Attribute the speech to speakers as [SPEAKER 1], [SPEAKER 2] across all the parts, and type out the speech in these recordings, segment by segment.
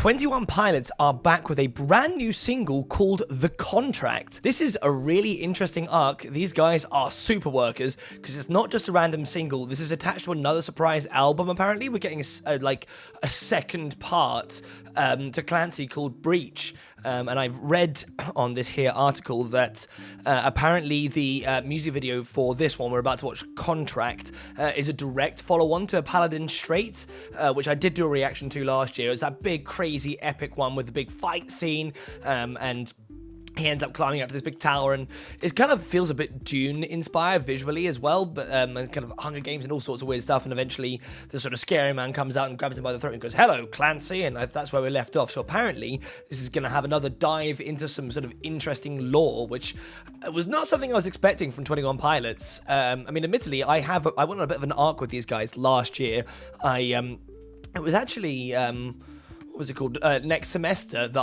[SPEAKER 1] 21 Pilots are back with a brand new single called The Contract. This is a really interesting arc. These guys are super workers because it's not just a random single. This is attached to another surprise album, apparently. We're getting a second part to Clancy called Breach. And I've read on this here article that apparently the music video for this one we're about to watch, Contract, is a direct follow-on to Paladin Strait, which I did do a reaction to last year. It was that big, crazy, epic one with the big fight scene, and he ends up climbing up to this big tower, and it kind of feels a bit Dune-inspired visually as well, but and kind of Hunger Games and all sorts of weird stuff, and eventually the sort of scary man comes out and grabs him by the throat and goes, "Hello, Clancy," and that's where we left off. So apparently this is going to have another dive into some sort of interesting lore, which was not something I was expecting from 21 Pilots. I mean, admittedly, I went on a bit of an arc with these guys last year. It was actually... what was it called? Next semester that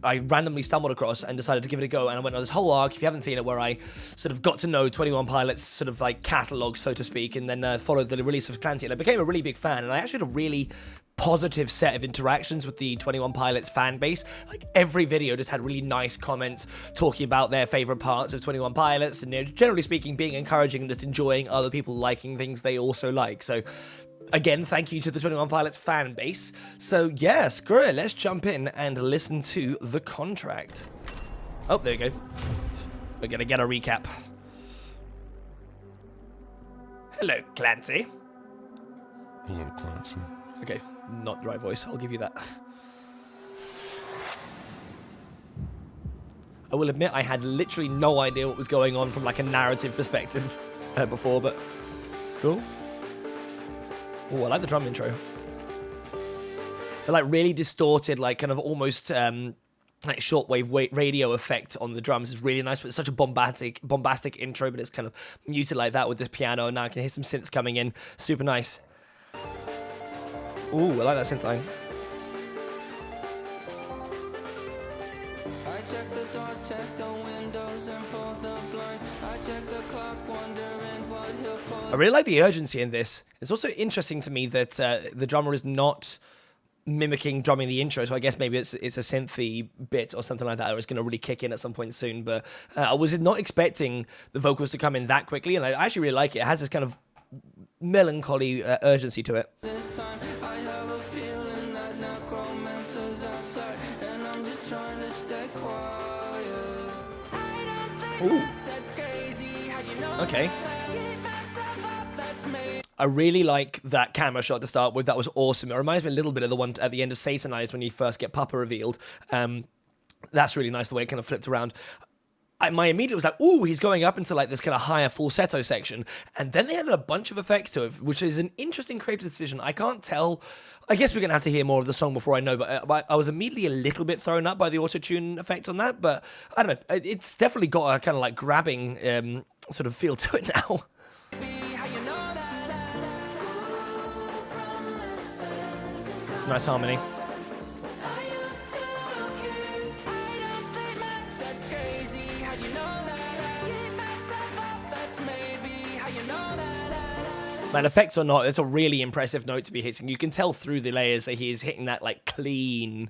[SPEAKER 1] I randomly stumbled across and decided to give it a go, and I went on this whole arc, if you haven't seen it, where I sort of got to know 21 Pilots sort of like catalogue, so to speak, and then followed the release of Clancy, and I became a really big fan, and I actually had a really positive set of interactions with the 21 Pilots fan base. Like, every video just had really nice comments talking about their favorite parts of 21 Pilots, and generally speaking, being encouraging and just enjoying other people liking things they also like. So again, thank you to the 21 Pilots fan base. So yeah, screw it, let's jump in and listen to The Contract. Oh, there you go. We're gonna get a recap. Hello, Clancy.
[SPEAKER 2] Hello, Clancy.
[SPEAKER 1] Okay, not the right voice, I'll give you that. I will admit I had literally no idea what was going on from like a narrative perspective before, but cool. Oh, I like the drum intro. The like really distorted, like kind of almost like shortwave radio effect on the drums is really nice. But it's such a bombastic intro, but it's kind of muted like that with this piano. And now I can hear some synths coming in. Super nice. Ooh, I like that synth line.
[SPEAKER 3] I check the doors, check the windows, and pull the blinds. I check the clock, wondering what he'll pull.
[SPEAKER 1] I really like the urgency in this. It's also interesting to me that the drummer is not mimicking drumming the intro, so I guess maybe it's a synthy bit or something like that, or it's going to really kick in at some point soon. But I was not expecting the vocals to come in that quickly, and I actually really like it. It has this kind of melancholy urgency to it.
[SPEAKER 3] This time I have a feeling that necromancer's outside, and I'm just trying to stay quiet.
[SPEAKER 1] Ooh. Okay. I really like that camera shot to start with. That was awesome. It reminds me a little bit of the one at the end of Satanized when you first get Papa revealed. That's really nice, the way it kind of flipped around. My immediate was like, ooh, he's going up into like this kind of higher falsetto section. And then they added a bunch of effects to it, which is an interesting creative decision. I can't tell. I guess we're going to have to hear more of the song before I know, but I was immediately a little bit thrown up by the auto-tune effect on that. But I don't know. It's definitely got a kind of like grabbing sort of feel to it now. Nice harmony. Man, effects or not, it's a really impressive note to be hitting. You can tell through the layers that he is hitting that like clean.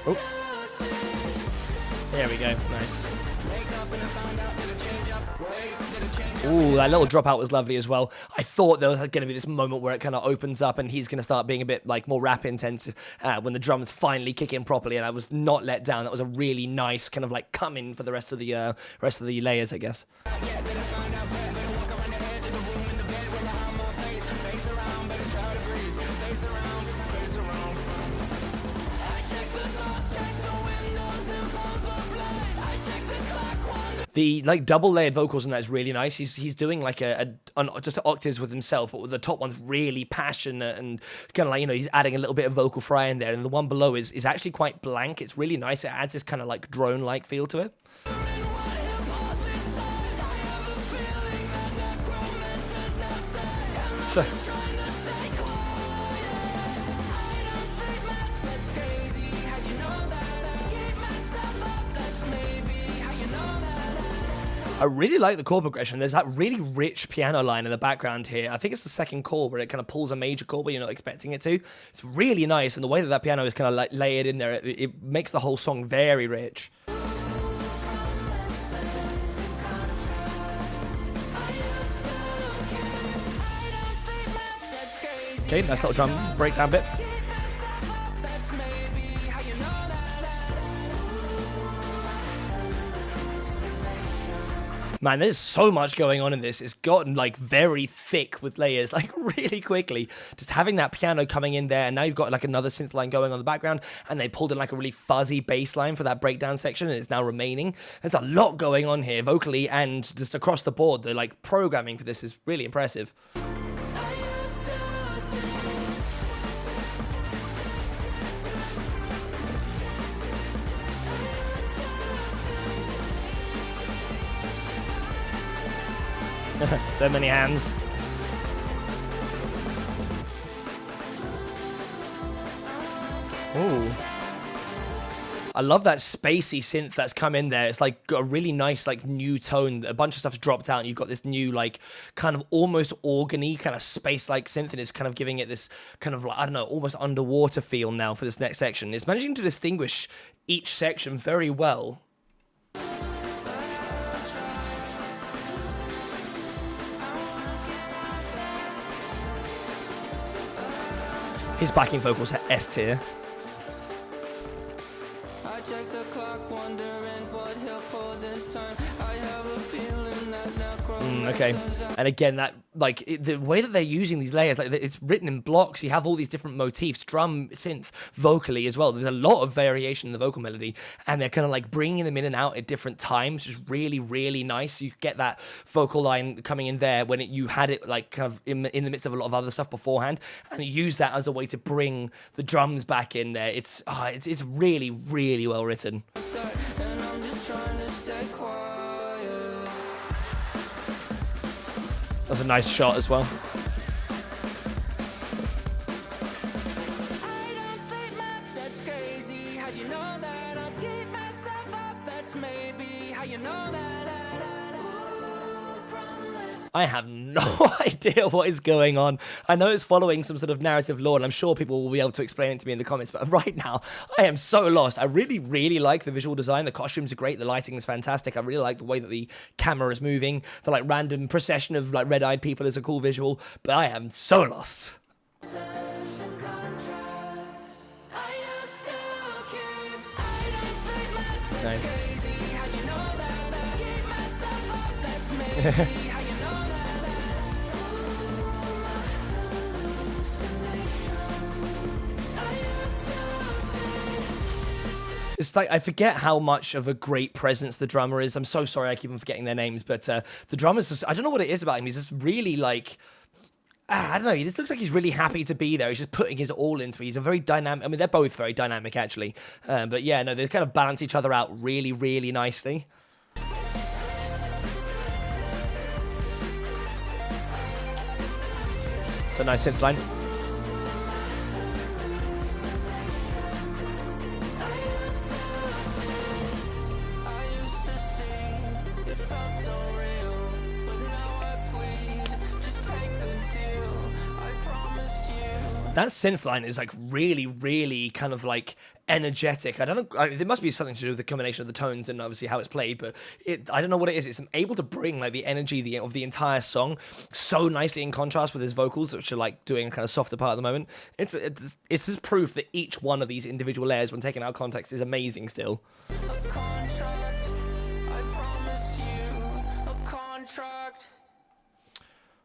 [SPEAKER 1] Oh. There we go. Nice. Ooh, that little dropout was lovely as well. I thought there was going to be this moment where it kind of opens up and he's going to start being a bit like more rap intense when the drums finally kick in properly, and I was not let down. That was a really nice kind of like come in for the rest of the layers, I guess. The like double layered vocals in that is really nice. He's doing like just octaves with himself, but with the top one's really passionate and kind of like, you know, he's adding a little bit of vocal fry in there, and the one below is actually quite blank. It's really nice. It adds this kind of like drone like feel to it. So I really like the chord progression. There's that really rich piano line in the background here. I think it's the second chord where it kind of pulls a major chord but you're not expecting it to. It's really nice, and the way that that piano is kind of like layered in there, it makes the whole song very rich. Okay, nice little drum breakdown bit. Man, there's so much going on in this. It's gotten like very thick with layers, like really quickly. Just having that piano coming in there, and now you've got like another synth line going on in the background, and they pulled in like a really fuzzy bass line for that breakdown section, and it's now remaining. There's a lot going on here, vocally and just across the board. The like programming for this is really impressive. So many hands. Ooh. I love that spacey synth that's come in there. It's like a really nice like new tone. A bunch of stuff's dropped out and you've got this new like kind of almost organy kind of space-like synth, and it's kind of giving it this kind of like, I don't know, almost underwater feel now for this next section. It's managing to distinguish each section very well. His backing vocals are S tier.
[SPEAKER 3] I check the clock, wondering what he'll pull this time. I have a feeling that
[SPEAKER 1] Okay, and again, that like the way that they're using these layers, like it's written in blocks. You have all these different motifs, drum, synth, vocally as well. There's a lot of variation in the vocal melody, and they're kind of like bringing them in and out at different times, which is really, really nice. You get that vocal line coming in there when you had it like kind of in the midst of a lot of other stuff beforehand, and you use that as a way to bring the drums back in there. It's really, really well written. That's a nice shot as well. I have no idea what is going on. I know it's following some sort of narrative lore, and I'm sure people will be able to explain it to me in the comments, but right now, I am so lost. I really, really like the visual design. The costumes are great. The lighting is fantastic. I really like the way that the camera is moving. The like random procession of like red-eyed people is a cool visual, but I am so lost. Nice. It's like, I forget how much of a great presence the drummer is. I'm so sorry I keep on forgetting their names, but the drummer's just, I don't know what it is about him. He's just really like, I don't know, he just looks like he's really happy to be there. He's just putting his all into it. He's a very dynamic, I mean, they're both very dynamic actually. But yeah, no, they kind of balance each other out really, really nicely. It's a nice synth line. That synth line is like really, really kind of like energetic. I don't know. There must be something to do with the combination of the tones and obviously how it's played, but I don't know what it is. It's able to bring like the energy of the entire song so nicely in contrast with his vocals, which are like doing a kind of softer part at the moment. It's just proof that each one of these individual layers, when taken out of context, is amazing still.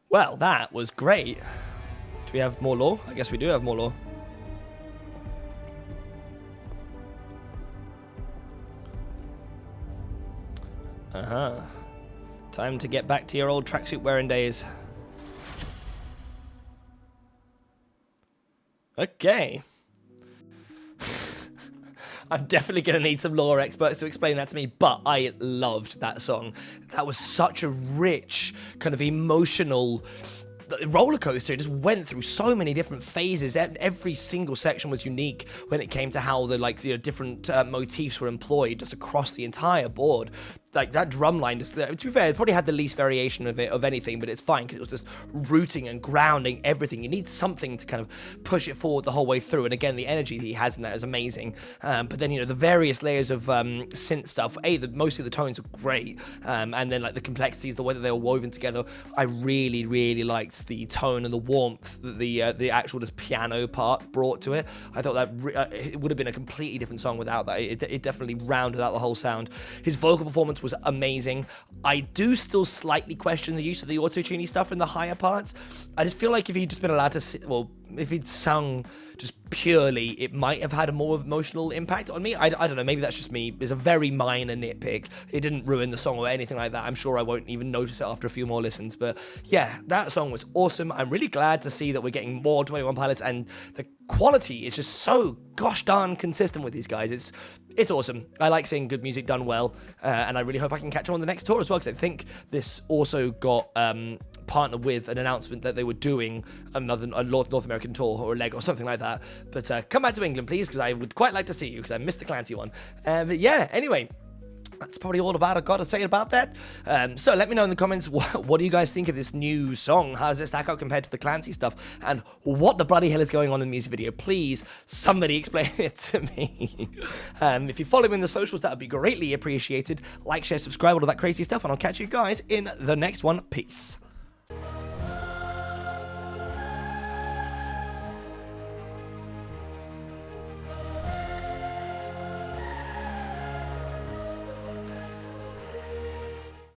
[SPEAKER 1] Well, that was great. Do we have more lore? I guess we do have more lore. Time to get back to your old tracksuit wearing days. Okay. I'm definitely going to need some lore experts to explain that to me, but I loved that song. That was such a rich, kind of emotional roller coaster. It just went through so many different phases. Every single section was unique when it came to how the different motifs were employed just across the entire board. like that drum line, just, to be fair, it probably had the least variation of anything, but it's fine because it was just rooting and grounding everything. You need something to kind of push it forward the whole way through, and again, the energy that he has in that is amazing. But then, you know, the various layers of synth stuff, mostly the tones are great, and then like the complexities, the way that they were woven together, I really, really liked the tone and the warmth that the actual just piano part brought to it. I thought that it would have been a completely different song without that. It definitely rounded out the whole sound. His vocal performance was amazing. I do still slightly question the use of the auto-tuney stuff in the higher parts. I just feel like if he'd just been allowed to if he'd sung just purely, it might have had a more emotional impact on me. I don't know, maybe that's just me. It's a very minor nitpick. It didn't ruin the song or anything like that. I'm sure I won't even notice it after a few more listens. But yeah, that song was awesome. I'm really glad to see that we're getting more 21 Pilots, and the quality is just so gosh darn consistent with these guys. It's awesome. I like seeing good music done well, and I really hope I can catch them on the next tour as well, because I think this also got partnered with an announcement that they were doing a North American tour or a leg or something like that. But come back to England, please, because I would quite like to see you, because I missed the Clancy one. But yeah, anyway, that's probably all about I've got to say about that. So let me know in the comments, what do you guys think of this new song? How does it stack up compared to the Clancy stuff? And what the bloody hell is going on in the music video? Please, somebody explain it to me. If you follow me in the socials, that would be greatly appreciated. Like, share, subscribe, all of that crazy stuff, and I'll catch you guys in the next one. Peace.